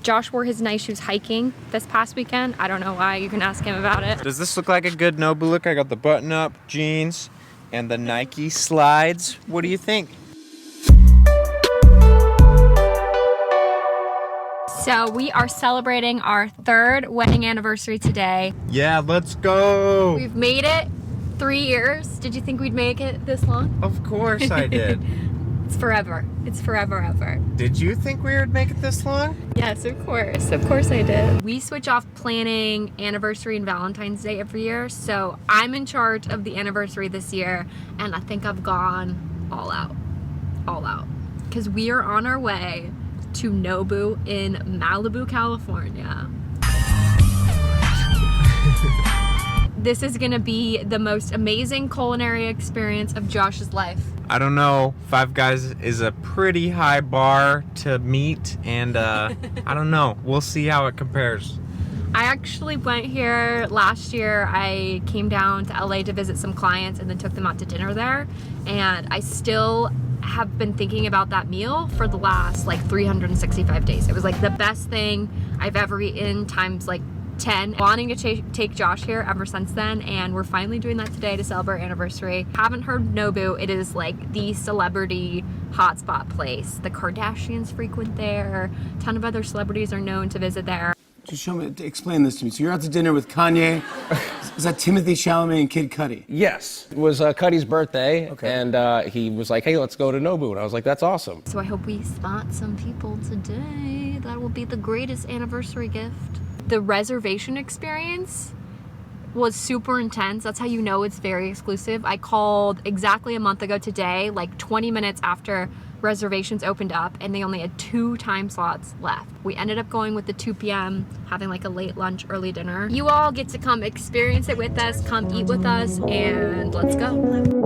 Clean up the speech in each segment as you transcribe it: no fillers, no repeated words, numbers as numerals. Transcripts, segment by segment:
Josh wore his nice shoes hiking this past weekend. I don't know why, you can ask him about it. Does this look like a good Nobu look? I got the button up jeans and the Nike slides. What do you think? So we are celebrating our 3rd wedding anniversary today. Yeah, let's go. We've made it 3 years. Did you think we'd make it this long? Of course I did. It's forever. It's forever ever. Did you think we would make it this long? Yes, of course. Of course I did. We switch off planning anniversary and Valentine's Day every year. So I'm in charge of the anniversary this year. And I think I've gone all out. All out. Because we are on our way to Nobu in Malibu, California. This is gonna be the most amazing culinary experience of Josh's life. I don't know. Five Guys is a pretty high bar to meet, and I don't know. We'll see how it compares. I actually went here last year. I came down to LA to visit some clients and then took them out to dinner there. And I still have been thinking about that meal for the last like 365 days. It was like the best thing I've ever eaten times like 10. Wanting to take Josh here ever since then, and we're finally doing that today to celebrate our anniversary. Haven't heard Nobu. It is like the celebrity hotspot place. The Kardashians frequent there. A ton of other celebrities are known to visit there. Just explain this to me. So you're out to dinner with Kanye. Is that Timothy Chalamet and Kid Cudi? Yes. It was Cudi's birthday, okay. And he was like, hey, let's go to Nobu. And I was like, that's awesome. So I hope we spot some people today. That will be the greatest anniversary gift. The reservation experience was super intense. That's how you know it's very exclusive. I called exactly a month ago today, like 20 minutes after reservations opened up, and they only had 2 time slots left. We ended up going with the 2 p.m., having like a late lunch, early dinner. You all get to come experience it with us, come eat with us, and let's go.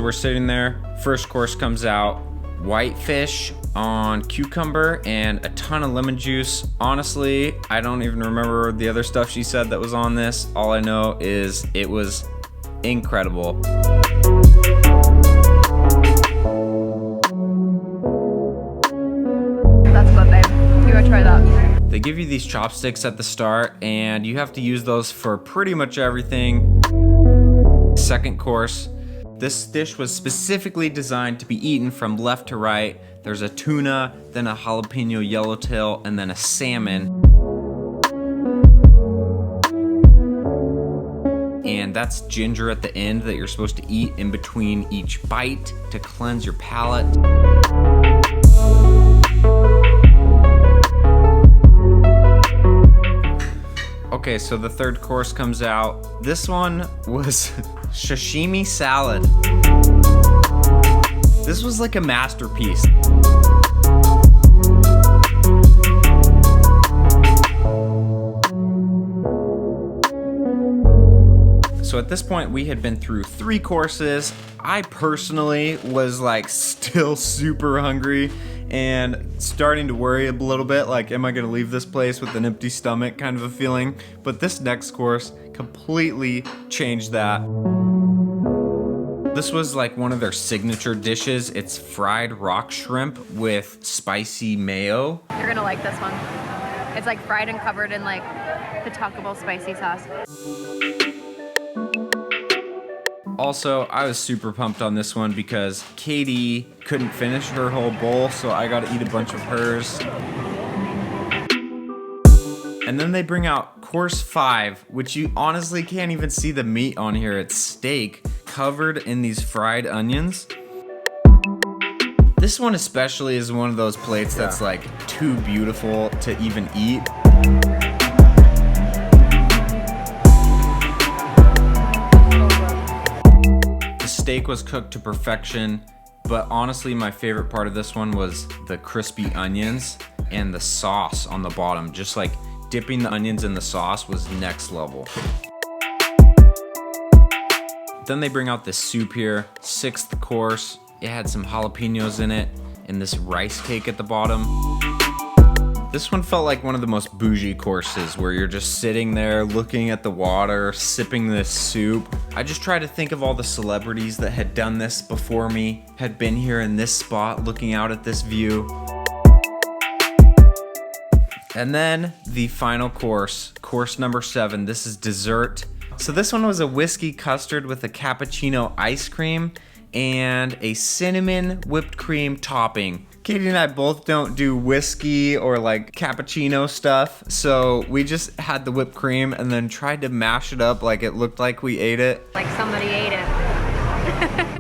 We're sitting there, first course comes out, whitefish on cucumber and a ton of lemon juice. Honestly, I don't even remember the other stuff she said that was on this. All I know is it was incredible. That's good, babe. You gotta try that. They give you these chopsticks at the start, and you have to use those for pretty much everything. Second course. This dish was specifically designed to be eaten from left to right. There's a tuna, then a jalapeno yellowtail, and then a salmon. And that's ginger at the end that you're supposed to eat in between each bite to cleanse your palate. Okay, so the third course comes out. This one was sashimi salad. This was like a masterpiece. So at this point, we had been through 3 courses. I personally was like still super hungry and starting to worry a little bit, like, am I gonna leave this place with an empty stomach kind of a feeling? But this next course completely changed that. This was like one of their signature dishes. It's fried rock shrimp with spicy mayo. You're gonna like this one. It's like fried and covered in like the Taco Bell spicy sauce. Also, I was super pumped on this one because Katie couldn't finish her whole bowl, so I got to eat a bunch of hers. And then they bring out course 5, which you honestly can't even see the meat on here. It's steak covered in these fried onions. This one especially is one of those plates that's like too beautiful to even eat. Steak was cooked to perfection, but honestly my favorite part of this one was the crispy onions. and the sauce on the bottom, just like dipping the onions in the sauce was next level. Then they bring out this soup here, 6th course. It had some jalapenos in it and this rice cake at the bottom. This one felt like one of the most bougie courses where you're just sitting there looking at the water, sipping this soup. I just tried to think of all the celebrities that had done this before me, had been here in this spot looking out at this view. And then the final course, course number 7, this is dessert. So this one was a whiskey custard with a cappuccino ice cream and a cinnamon whipped cream topping. Katie and I both don't do whiskey or like cappuccino stuff, so we just had the whipped cream and then tried to mash it up like it looked like we ate it. Like somebody ate it.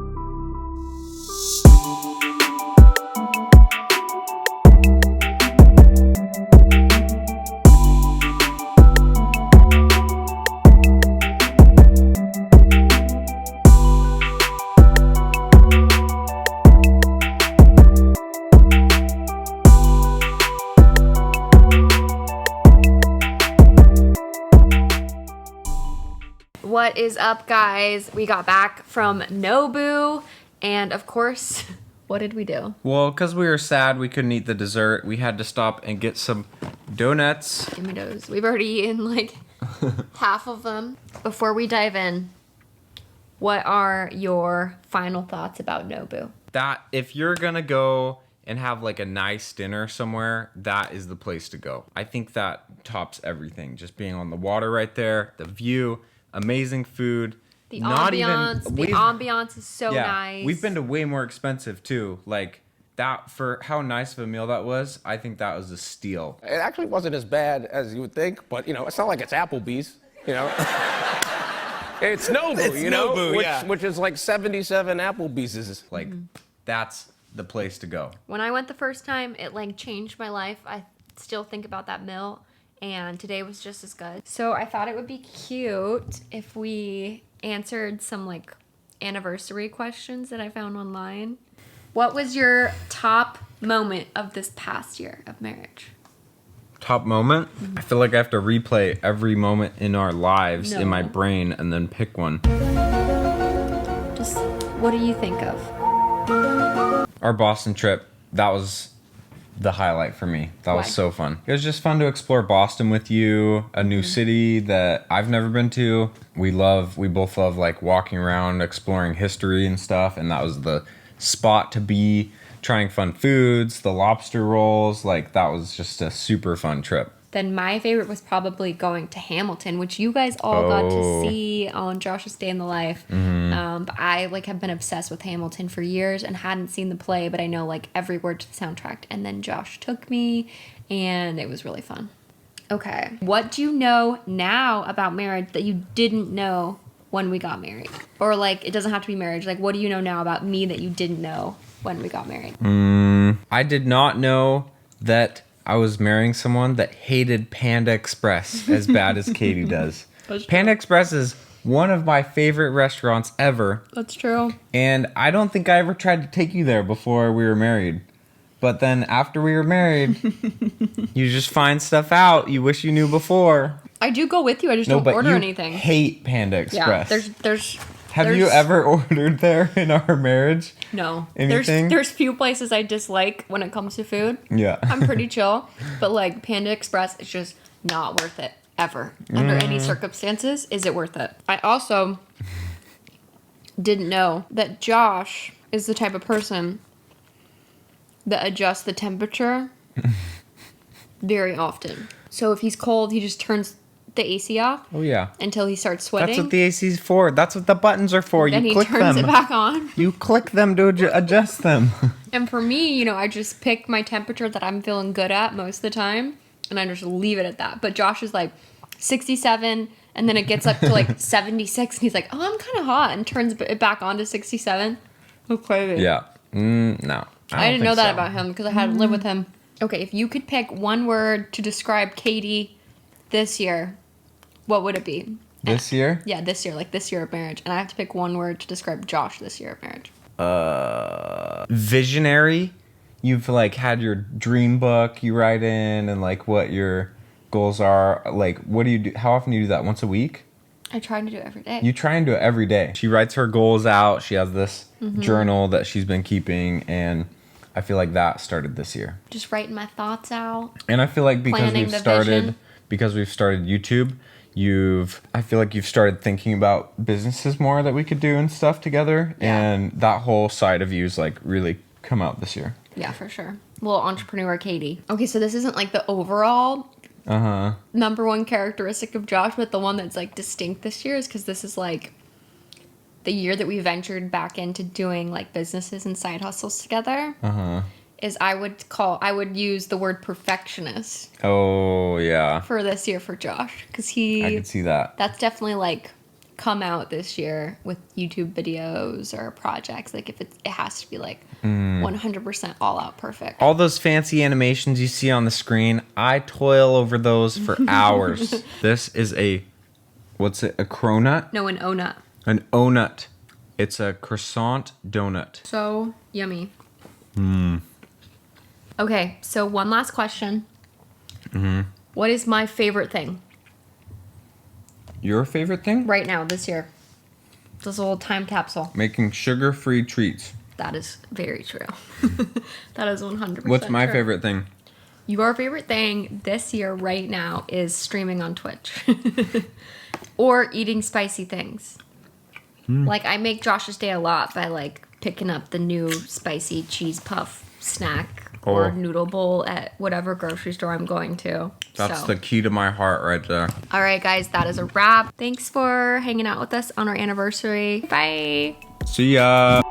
What is up, guys? We got back from Nobu, and of course, what did we do? Well, because we were sad we couldn't eat the dessert, we had to stop and get some donuts. Give me those. We've already eaten like half of them. Before we dive in, what are your final thoughts about Nobu? That if you're gonna go and have like a nice dinner somewhere, that is the place to go. I think that tops everything. Just being on the water right there, the view, amazing food. The ambiance is so nice. We've been to way more expensive too. Like that, for how nice of a meal that was, I think that was a steal. It actually wasn't as bad as you would think, but you know, it's not like it's Applebee's, you know. It's Nobu, It's you know, Nobu, which is like 77 Applebee's. Like that's the place to go. When I went the first time, it like changed my life. I still think about that meal, and today was just as good. So I thought it would be cute if we answered some like anniversary questions that I found online. What was your top moment of this past year of marriage? Top moment? I feel like I have to replay every moment in our lives in my No. brain and then pick one. Just what do you think of? Our Boston trip, that was the highlight for me. That Why? was so fun. It was just fun to explore Boston with you, a new city that I've never been to. We both love like walking around, exploring history and stuff, and that was the spot to be, trying fun foods, the lobster rolls. Like that was just a super fun trip. Then my favorite was probably going to Hamilton, which you guys all got to Oh. see on Josh's Day in the Life. But I like have been obsessed with Hamilton for years and hadn't seen the play, but I know like every word to the soundtrack. And then Josh took me, and it was really fun. Okay, what do you know now about marriage that you didn't know when we got married? Or like it doesn't have to be marriage. Like what do you know now about me that you didn't know when we got married? I did not know that I was marrying someone that hated Panda Express as bad as Katie does. Panda Express is one of my favorite restaurants ever. That's true. And I don't think I ever tried to take you there before we were married. But then after we were married, you just find stuff out you wish you knew before. I do go with you. I just don't but order you anything. hate Panda Express. Yeah, there's Have you ever ordered there in our marriage? No. Anything? There's few places I dislike when it comes to food. Yeah. I'm pretty chill, but like Panda Express is just not worth it ever. Under any circumstances, is it worth it? I also didn't know that Josh is the type of person that adjusts the temperature very often. So if he's cold, he just turns the AC off Oh yeah. until he starts sweating. That's what the AC's for. That's what the buttons are for. then You he click turns them. it back on. You click them to adjust them. And for me, you know, I just pick my temperature that I'm feeling good at most of the time, and I just leave it at that. But Josh is like 67, and then it gets up to like 76, and he's like, oh, I'm kind of hot, and turns it back on to 67. That's crazy. Yeah. No. I didn't know that about him because I had to live with him. Okay, if you could pick one word to describe Katie this year, what would it be? This year? Yeah, this year, like this year of marriage. And I have to pick one word to describe Josh this year of marriage. Visionary you've like had your dream book you write in and like what your goals are. Like, what do you do? How often do you do that? Once a week? I try to do it every day. You try and do it every day. She writes her goals out. She has this journal that she's been keeping, and I feel like that started this year. Just writing my thoughts out. And I feel like because Planning we've the started vision. because we've started YouTube, I feel like you've started thinking about businesses more that we could do and stuff together. Yeah. And that whole side of you's like really come out this year. Yeah, for sure. Little entrepreneur Katie. Okay, so this isn't like the overall number one characteristic of Josh, but the one that's like distinct this year is because this is like the year that we ventured back into doing like businesses and side hustles together. Is I would use the word perfectionist Oh yeah. for this year for Josh, because I could see that. that's definitely like come out this year with YouTube videos or projects. Like if it has to be like 100% all out perfect. All those fancy animations you see on the screen, I toil over those for hours. This is what's it? A cronut? No, an O-nut. An O-nut. It's a croissant donut. So yummy. Okay, so one last question. What is my favorite thing Your favorite thing? right now this year? This little time capsule. Making sugar-free treats. That is very true. That is 100% What's my true. favorite thing? Your favorite thing this year right now is streaming on Twitch. Or eating spicy things. Like I make Josh's day a lot by like picking up the new spicy cheese puff snack or Oh. noodle bowl at whatever grocery store I'm going to. That's So. the key to my heart right there. All right, guys, that is a wrap. Thanks for hanging out with us on our anniversary. Bye. See ya.